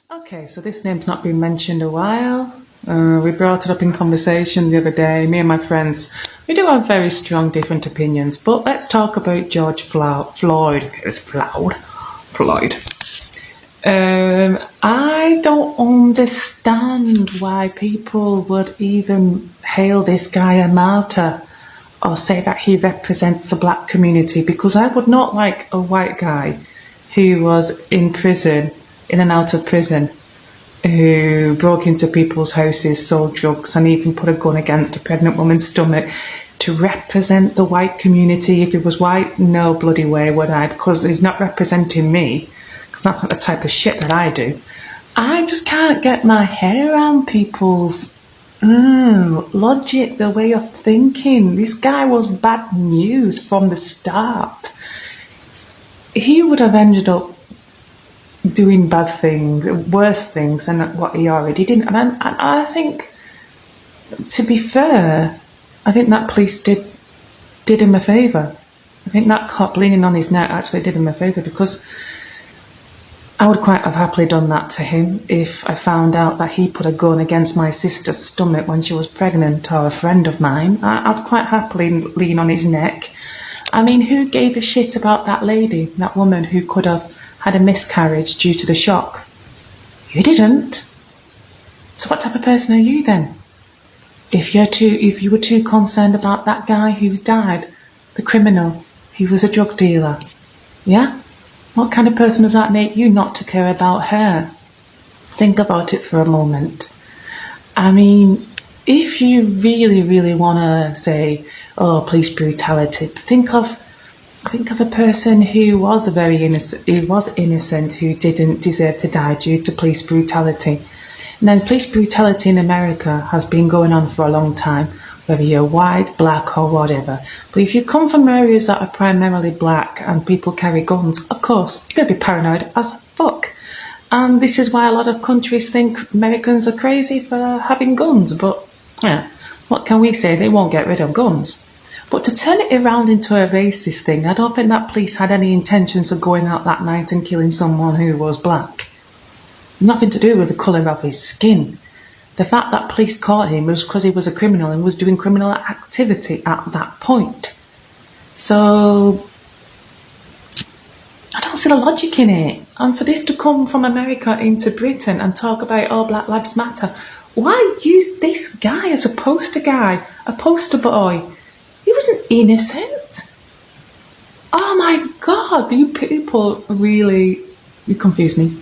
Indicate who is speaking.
Speaker 1: Okay, so this name's not been mentioned a while. We brought it up in conversation the other day, me and my friends. We do have very strong different opinions, but let's talk about Floyd. It's Floyd. I don't understand why people would even hail this guy a martyr or say that he represents the black community, because I would not like a white guy who was in prison, in and out of prison, who broke into people's houses, sold drugs, and even put a gun against a pregnant woman's stomach to represent the white community. If he was white, no bloody way would I, because he's not representing me, because that's not the type of shit that I do. I just can't get my head around people's logic, the way of thinking. This guy was bad news from the start. He would have ended up doing bad things, worse things than what he already did. And I think, to be fair, I think that police did him a favour. I think that cop leaning on his neck actually did him a favour, because I would quite have happily done that to him if I found out that he put a gun against my sister's stomach when she was pregnant, or a friend of mine. I'd quite happily lean on his neck. I mean, who gave a shit about that lady, that woman who could have had a miscarriage due to the shock? You didn't. So what type of person are you then? If you were too concerned about that guy who's died, the criminal, he was a drug dealer, yeah? What kind of person does that make you not to care about her? Think about it for a moment. I mean, if you really, really want to say, oh, police brutality, think of a person who was innocent, who didn't deserve to die due to police brutality. And then police brutality in America has been going on for a long time, whether you're white, black, or whatever. But if you come from areas that are primarily black and people carry guns, of course, you're going to be paranoid as fuck. And this is why a lot of countries think Americans are crazy for having guns. But, yeah, what can we say? They won't get rid of guns. But to turn it around into a racist thing, I don't think that police had any intentions of going out that night and killing someone who was black. Nothing to do with the colour of his skin. The fact that police caught him was because he was a criminal and was doing criminal activity at that point. So I don't see the logic in it. And for this to come from America into Britain and talk about, oh, Black Lives Matter, why use this guy as a poster guy, a poster boy? He wasn't innocent. Oh my God, you people really, you confuse me.